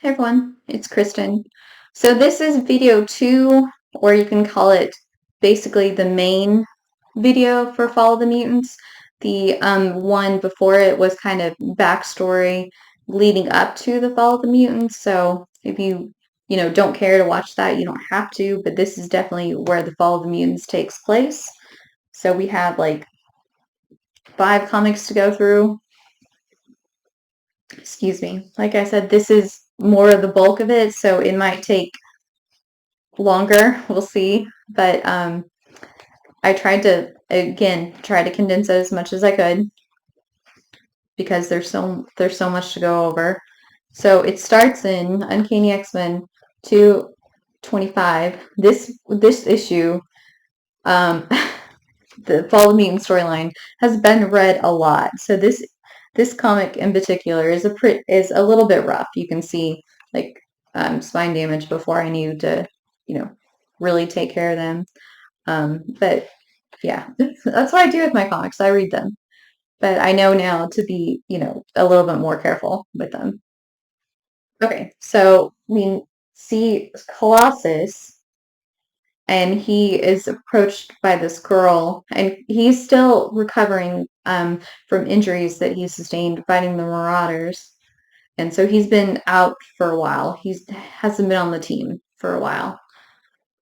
Hey everyone, it's Kristen. So this is video 2, or you can call it basically the main video for Follow the Mutants. The one before it was kind of backstory leading up to the Follow the Mutants. So if you don't care to watch that, you don't have to, but this is definitely where the Follow the Mutants takes place. So we have like 5 comics to go through. Excuse me. Like I said, this is more of the bulk of it, so it might take longer. We'll see. But I tried to again try to condense it as much as I could because there's so much to go over. So it starts in Uncanny X-Men 225. This issue, um, the Fall of Mutant storyline has been read a lot. So this comic in particular is a little bit rough. You can see like spine damage before I knew to really take care of them. But yeah, that's what I do with my comics. I read them, but I know now to be a little bit more careful with them. Okay, so we see Colossus, and he is approached by this girl, and he's still recovering from injuries that he sustained fighting the Marauders. And so he's been out for a while. He hasn't been on the team for a while.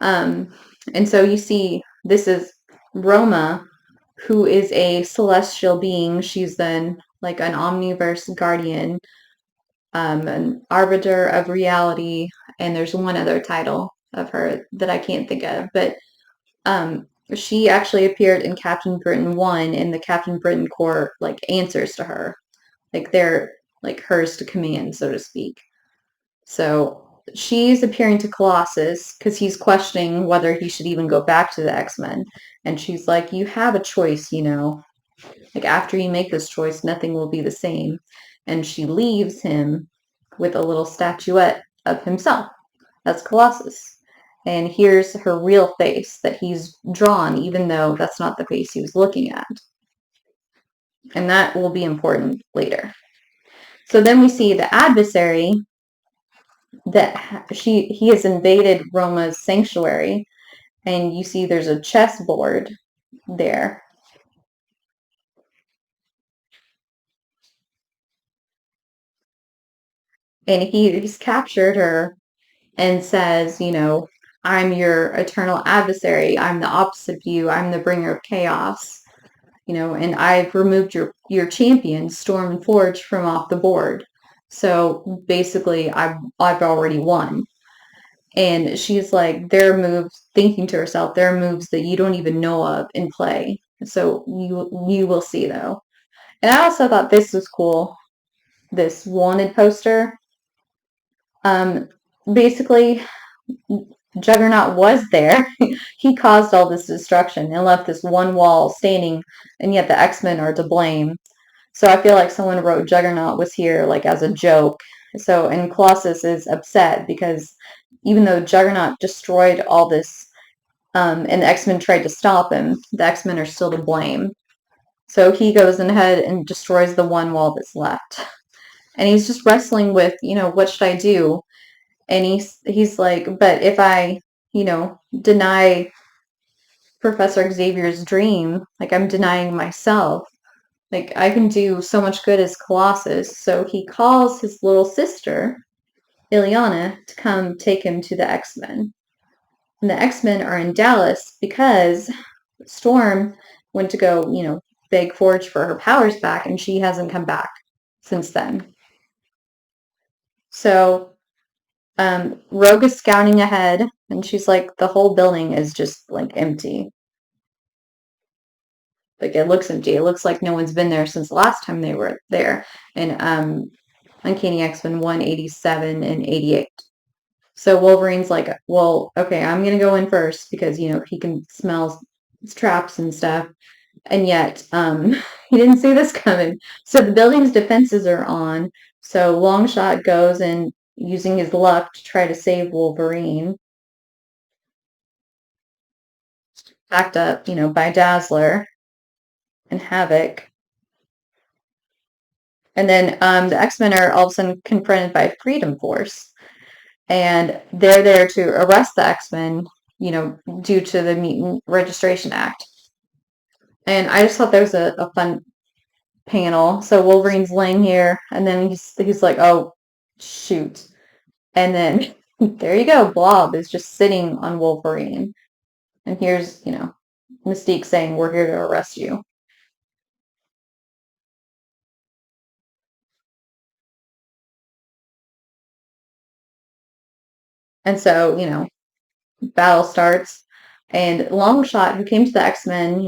Um, and so you see, this is Roma, who is a celestial being. She's then like an omniverse guardian, an arbiter of reality, and there's one other title of her that I can't think of. But she actually appeared in Captain Britain 1, and the Captain Britain Corps like answers to her. Like they're like hers to command, so to speak. So she's appearing to Colossus because he's questioning whether he should even go back to the X-Men. And she's like, you have a choice. Like after you make this choice, nothing will be the same. And she leaves him with a little statuette of himself. That's Colossus. And here's her real face that he's drawn, even though that's not the face he was looking at. And that will be important later. So then we see the adversary that he has invaded Roma's sanctuary, and you see there's a chessboard there. And he's captured her and says, I'm your eternal adversary. I'm the opposite of you. I'm the bringer of chaos. And I've removed your champion, Storm and Forge, from off the board. So basically, I've already won. And she's like, there are moves, thinking to herself, there are moves that you don't even know of in play. So you will see though. And I also thought this was cool. This wanted poster. Um, Basically, Juggernaut was there. He caused all this destruction and left this one wall standing, and yet the X-Men are to blame. So I feel like someone wrote Juggernaut was here like as a joke. So, and Colossus is upset because even though Juggernaut destroyed all this, and the X-Men tried to stop him, the X-Men are still to blame. So he goes ahead and destroys the one wall that's left. And he's just wrestling with, what should I do? And he's like, but if I, deny Professor Xavier's dream, like I'm denying myself. Like I can do so much good as Colossus. So he calls his little sister, Ileana, to come take him to the X-Men. And the X-Men are in Dallas because Storm went to go, beg Forge for her powers back, and she hasn't come back since then. So Rogue is scouting ahead, and she's like, the whole building is just like empty. Like it looks empty. It looks like no one's been there since the last time they were there. And Uncanny X-Men 187 and 88. So Wolverine's like, well, okay, I'm gonna go in first because he can smell traps and stuff. And yet, he didn't see this coming. So the building's defenses are on. So Longshot goes and using his luck to try to save Wolverine. Backed up, by Dazzler and Havoc. And then the X-Men are all of a sudden confronted by Freedom Force, and they're there to arrest the X-Men, due to the Mutant Registration Act. And I just thought that was a fun panel. So Wolverine's laying here, and then he's like, "Oh, shoot!" And then there you go, Blob is just sitting on Wolverine, and here's Mystique saying, "We're here to arrest you." And so battle starts, and Longshot, who came to the X-Men,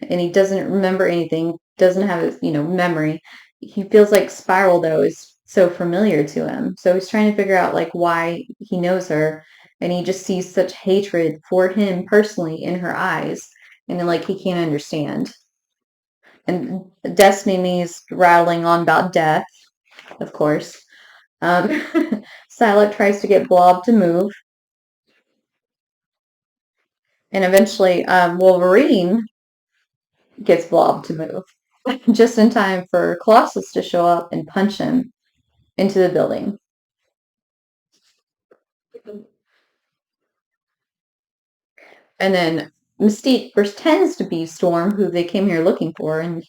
and he doesn't remember anything, doesn't have his, memory. He feels like Spiral, though, is so familiar to him. So he's trying to figure out, like, why he knows her, and he just sees such hatred for him personally in her eyes, and then, like, he can't understand. And Destiny's rattling on about death, of course. Um, Psylocke tries to get Blob to move, and eventually Wolverine gets Blob to move just in time for Colossus to show up and punch him into the building. And then Mystique pretends to be Storm, who they came here looking for, and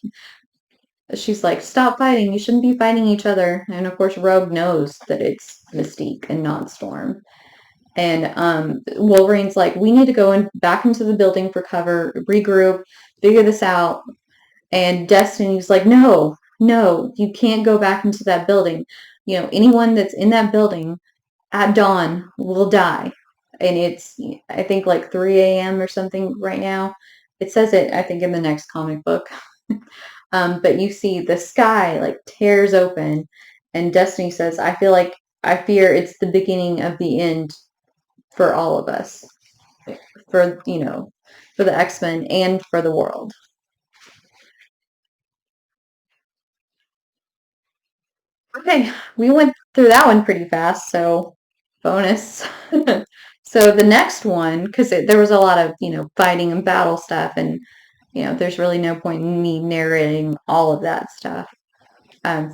she's like, "Stop fighting! You shouldn't be fighting each other." And of course, Rogue knows that it's Mystique and not Storm. And Wolverine's like, "We need to go back into the building for cover, regroup, figure this out." And Destiny's like, "No, no, you can't go back into that building. Anyone that's in that building at dawn will die." And it's, I think, like 3 a.m. or something right now. It says it, I think, in the next comic book. But you see the sky like tears open, and Destiny says, I fear it's the beginning of the end for all of us, for the X-Men and for the world. Okay, we went through that one pretty fast, so bonus. So the next one, because there was a lot of, fighting and battle stuff, and, there's really no point in me narrating all of that stuff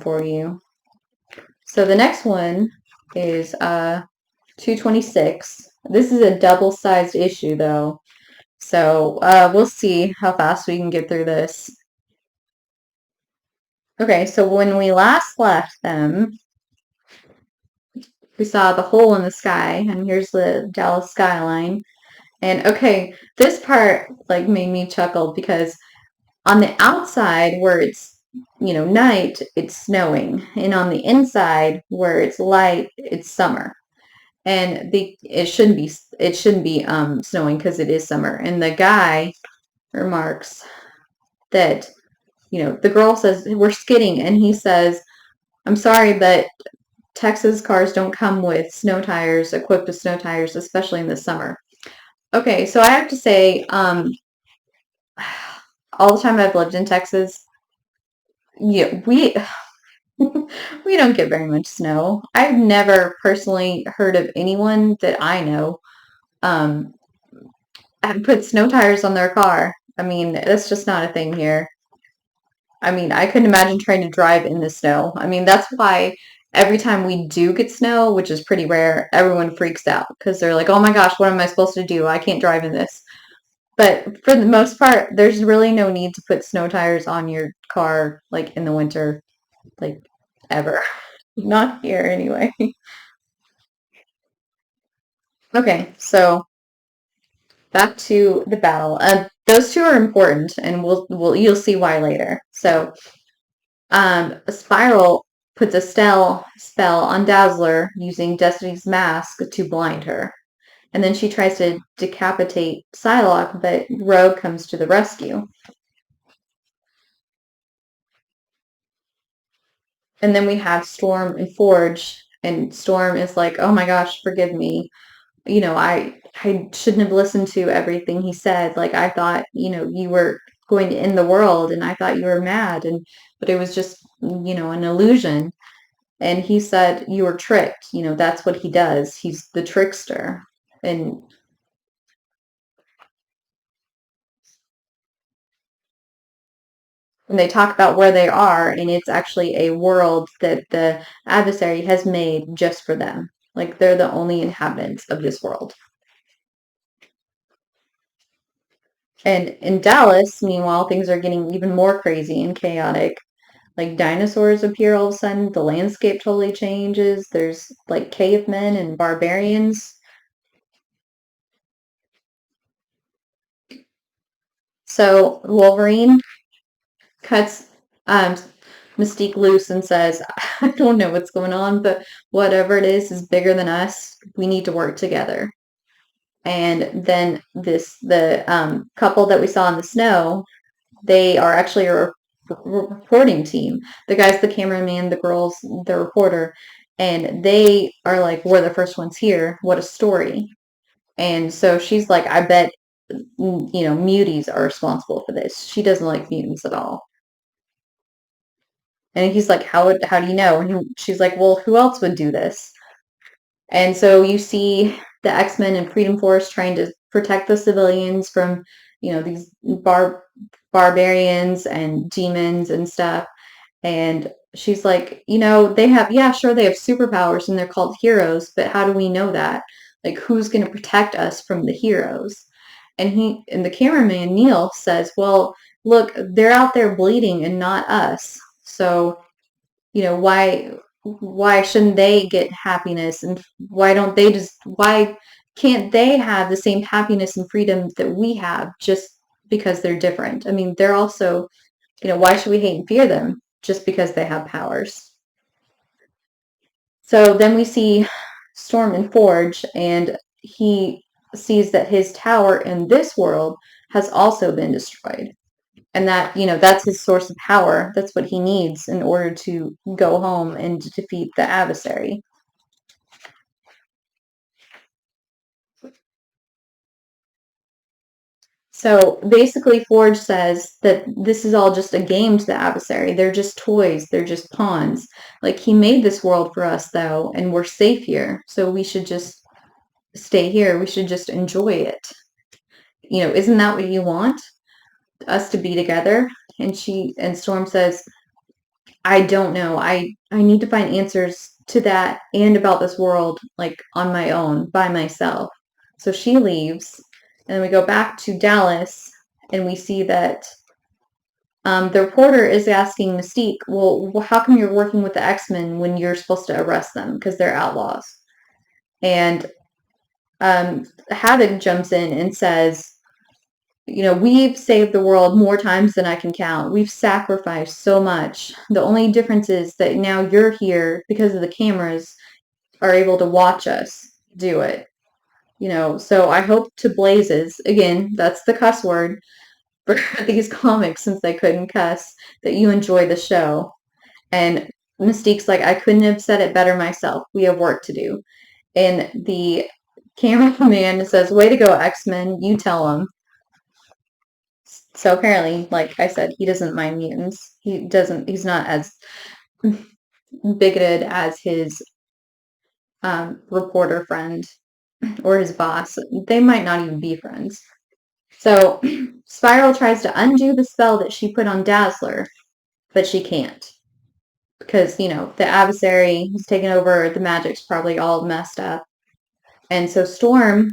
for you. So the next one is 226. This is a double-sized issue, though, so we'll see how fast we can get through this. Okay, so when we last left them, we saw the hole in the sky, and here's the Dallas skyline. And okay, this part like made me chuckle because on the outside where it's night, it's snowing, and on the inside where it's light, it's summer. And it shouldn't be snowing because it is summer. And the guy remarks that the girl says we're skidding, and he says, "I'm sorry, but Texas cars don't come with snow tires, equipped with snow tires, especially in the summer." Okay, so I have to say, all the time I've lived in Texas, yeah, we we don't get very much snow. I've never personally heard of anyone that I know um have put snow tires on their car. I mean, that's just not a thing here. I mean, I couldn't imagine trying to drive in the snow. I mean, that's why every time we do get snow, which is pretty rare, everyone freaks out because they're like, "Oh my gosh, what am I supposed to do? I can't drive in this." But for the most part, there's really no need to put snow tires on your car like in the winter, like ever. Not here anyway. Okay, so back to the battle. Those two are important, and you'll see why later. So, Spiral puts a spell on Dazzler using Destiny's mask to blind her, and then she tries to decapitate Psylocke, but Rogue comes to the rescue. And then we have Storm and Forge, and Storm is like, "Oh my gosh, forgive me. I shouldn't have listened to everything he said. Like I thought, you were going to end the world, and I thought you were mad, and but it was just, an illusion." And he said, "You were tricked. That's what he does. He's the trickster." And And they talk about where they are, and it's actually a world that the adversary has made just for them. Like they're the only inhabitants of this world. And in Dallas, meanwhile, things are getting even more crazy and chaotic. Like dinosaurs appear all of a sudden, the landscape totally changes. There's like cavemen and barbarians. So Wolverine cuts Mystique loose and says, I don't know what's going on, but whatever it is bigger than us. We need to work together. And then the couple that we saw in the snow, they are actually a reporting team. The guy's the cameraman, the girl's the reporter, and they are like, we're the first ones here. What a story. And so she's like, I bet, muties are responsible for this. She doesn't like mutants at all. And he's like, how do you know? And she's like, well, who else would do this? And so you see the X-Men and Freedom Force trying to protect the civilians from, these barbarians and demons and stuff. And she's like, they have, yeah, sure, they have superpowers and they're called heroes, but how do we know that? Like, who's going to protect us from the heroes? And the cameraman, Neil, says, well, look, they're out there bleeding and not us. So, why shouldn't they get happiness, and why can't they have the same happiness and freedom that we have just because they're different? I mean, they're also, why should we hate and fear them just because they have powers? So then we see Storm and Forge, and he sees that his tower in this world has also been destroyed. And that, that's his source of power. That's what he needs in order to go home and defeat the adversary. So basically, Forge says that this is all just a game to the adversary. They're just toys, they're just pawns. Like, he made this world for us, though, and we're safe here. So we should just stay here. We should just enjoy it. Isn't that what you want? Us to be together? And Storm says, I don't know. I need to find answers to that and about this world, like, on my own, by myself. So she leaves, and then we go back to Dallas, and we see that the reporter is asking Mystique, well, how come you're working with the X-Men when you're supposed to arrest them because they're outlaws? And Havoc jumps in and says, we've saved the world more times than I can count. We've sacrificed so much. The only difference is that now you're here because of the cameras are able to watch us do it. So I hope to blazes, again, that's the cuss word for these comics since they couldn't cuss, that you enjoy the show. And Mystique's like, I couldn't have said it better myself. We have work to do. And the cameraman says, way to go, X-Men. You tell them. So apparently, like I said, he doesn't mind mutants. He's not as bigoted as his reporter friend or his boss. They might not even be friends. So Spiral tries to undo the spell that she put on Dazzler, but she can't. Because, the adversary has taken over, the magic's probably all messed up. And so Storm,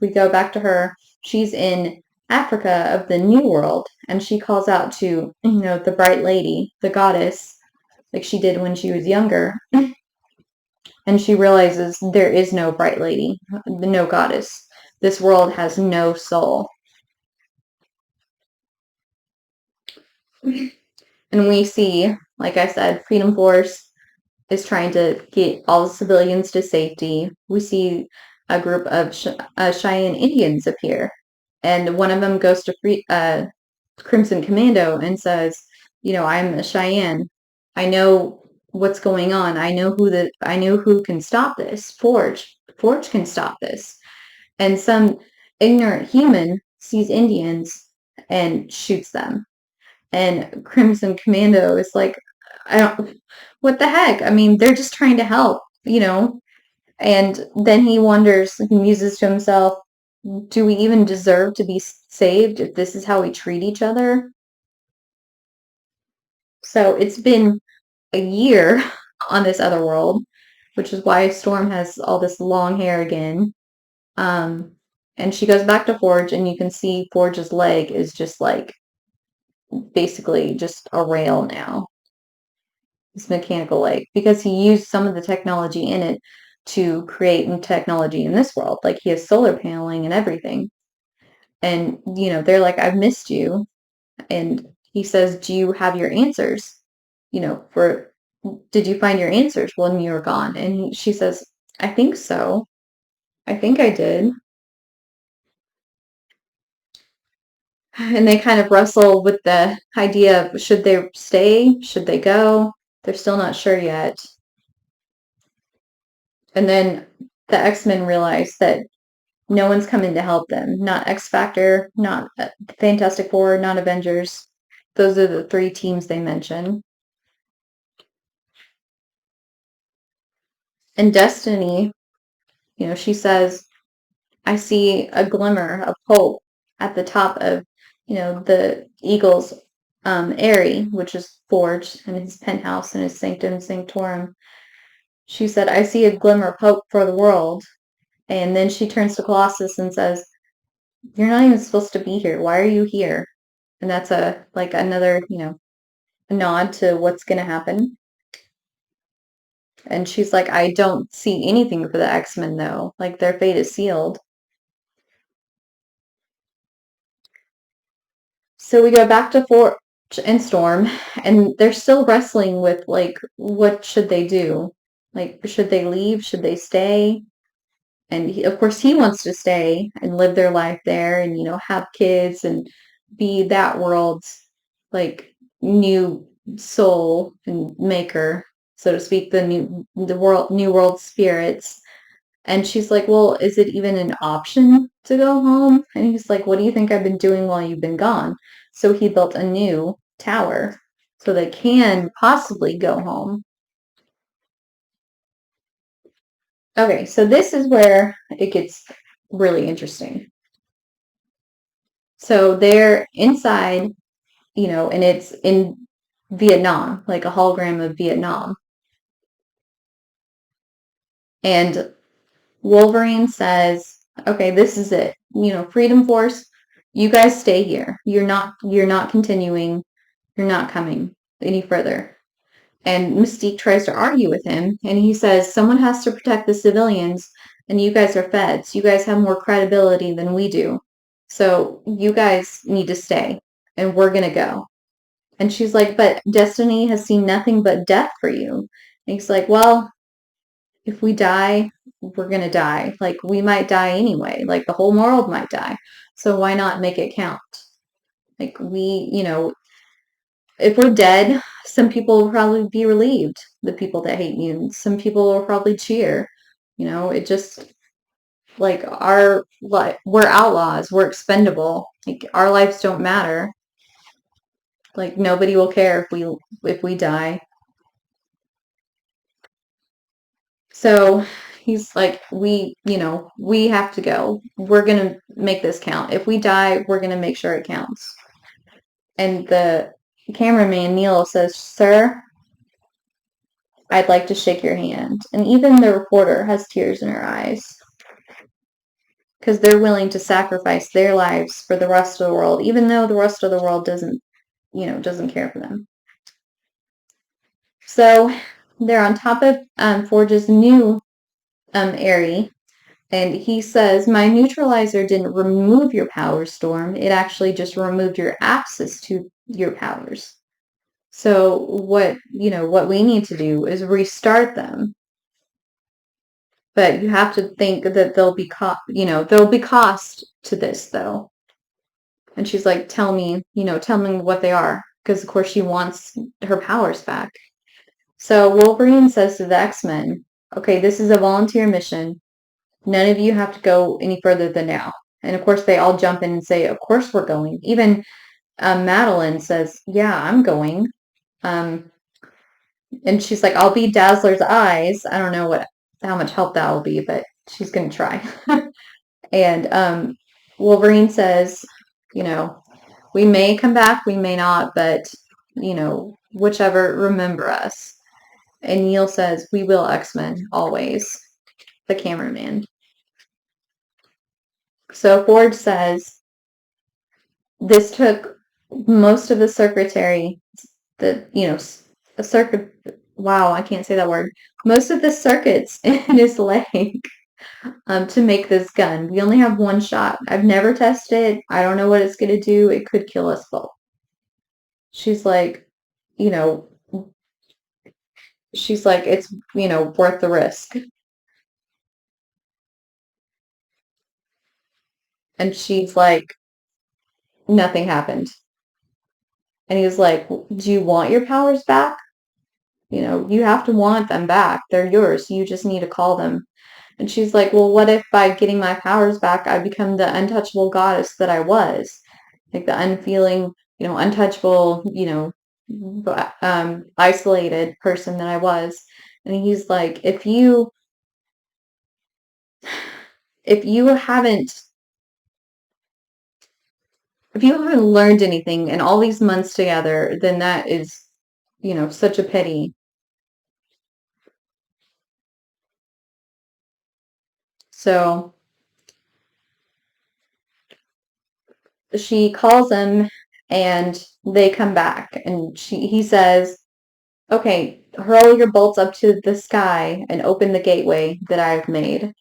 we go back to her. She's in Africa of the New World, and she calls out to, the bright lady, the goddess, like she did when she was younger. And she realizes there is no bright lady, no goddess. This world has no soul. And we see, like I said, Freedom Force is trying to get all the civilians to safety. We see a group of Cheyenne Indians appear, and one of them goes to Crimson Commando and says, I'm a Cheyenne. I know what's going on. I know who can stop this. Forge can stop this. And some ignorant human sees Indians and shoots them. And Crimson Commando is like, what the heck? I mean, they're just trying to help. And then he wonders, he muses to himself, do we even deserve to be saved if this is how we treat each other? So it's been a year on this other world, which is why Storm has all this long hair again. Um, and she goes back to Forge, and you can see Forge's leg is just like basically just a rail now. This mechanical leg, because he used some of the technology in it to create new technology in this world. Like he has solar paneling and everything. And, they're like, I've missed you. And he says, do you have your answers? Did you find your answers when you were gone? And she says, I think so. I think I did. And they kind of wrestle with the idea of should they stay? Should they go? They're still not sure yet. And then the X-Men realize that no one's coming to help them. Not X Factor, not Fantastic Four, not Avengers. Those are the three teams they mention. And Destiny, she says, I see a glimmer of hope at the top of, the Eagle's Airy, which is Forge, and his penthouse and his sanctum sanctorum. She said, I see a glimmer of hope for the world. And then she turns to Colossus and says, you're not even supposed to be here. Why are you here? And that's another, a nod to what's going to happen. And she's like, I don't see anything for the X-Men though. Like their fate is sealed. So we go back to Forge and Storm, and they're still wrestling with like, what should they do? Like, should they leave? Should they stay? And of course, he wants to stay and live their life there, and have kids and be that world's like new soul and maker, so to speak, new world spirits. And she's like, well, is it even an option to go home? And he's like, what do you think I've been doing while you've been gone? So he built a new tower so they can possibly go home. Okay, so this is where it gets really interesting. So they're inside, and it's in Vietnam, like a hologram of Vietnam. And Wolverine says, okay, this is it. Freedom Force, you guys stay here. You're not continuing. You're not coming any further. And Mystique tries to argue with him, and he says, someone has to protect the civilians, and you guys are feds. You guys have more credibility than we do. So you guys need to stay, and we're going to go. And she's like, but Destiny has seen nothing but death for you. And he's like, well, if we die, we're going to die. Like, we might die anyway. Like, the whole world might die. So why not make it count? Like, if we're dead, some people will probably be relieved, the people that hate mutants. Some people will probably cheer. It just, like, we're outlaws. We're expendable. Like, our lives don't matter. Like, nobody will care if we die. So he's like, we have to go. We're going to make this count. If we die, we're going to make sure it counts. And the cameraman, Neil, says, sir, I'd like to shake your hand. And even the reporter has tears in her eyes because they're willing to sacrifice their lives for the rest of the world, even though the rest of the world doesn't care for them. So they're on top of Forge's new Airy. And he says, my neutralizer didn't remove your powers, Storm. It actually just removed your access to your powers. So what we need to do is restart them. But you have to think that there'll be cost to this though. And she's like, tell me what they are. Because of course she wants her powers back. So Wolverine says to the X-Men, okay, this is a volunteer mission. None of you have to go any further than now. And of course, they all jump in and say, of course we're going. Even Madeline says, yeah, I'm going. And she's like, I'll be Dazzler's eyes. I don't know how much help that will be, but she's going to try. And Wolverine says, we may come back, we may not, but, whichever remember us. And Neil says, we will, X-Men, always. The cameraman. So Ford says, this took most of the circuitry, a circuit, wow, I can't say that word. Most of the circuits in his leg to make this gun. We only have one shot. I've never tested it. I don't know what it's going to do. It could kill us both. She's like, you know, it's, worth the risk. And she's like, nothing happened. And he was like, do you want your powers back? You have to want them back. They're yours. You just need to call them. And she's like, well, what if by getting my powers back, I become the untouchable goddess that I was? Like the unfeeling, untouchable, isolated person that I was. And he's like, if you haven't if you haven't learned anything in all these months together, then that is, such a pity. So she calls him and they come back and he says, okay, hurl your bolts up to the sky and open the gateway that I've made.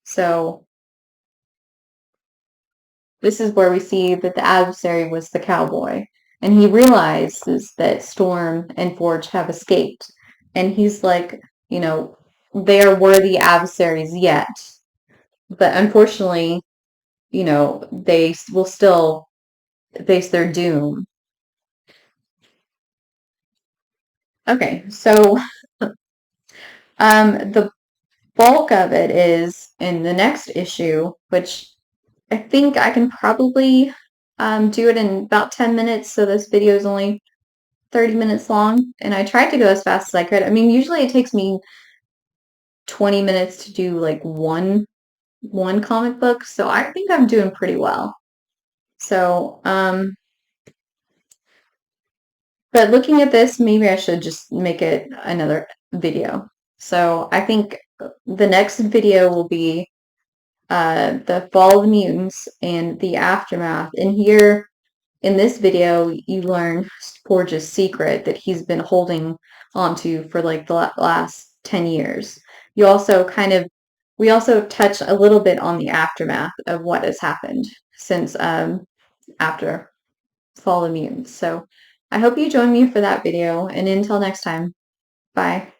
So this is where we see that the adversary was the cowboy. And he realizes that Storm and Forge have escaped. And he's like, they are worthy adversaries yet. But unfortunately, they will still face their doom. Okay, so the bulk of it is in the next issue, which I think I can probably do it in about 10 minutes, so this video is only 30 minutes long, and I tried to go as fast as I could. I mean, usually it takes me 20 minutes to do like one comic book, so I think I'm doing pretty well. So, but looking at this, maybe I should just make it another video. So I think the next video will be the Fall of the Mutants and the Aftermath. And here in this video, you learn Forge's secret that he's been holding onto for like the last 10 years. We also touch a little bit on the aftermath of what has happened since after Fall of the Mutants. So I hope you join me for that video, and until next time, bye.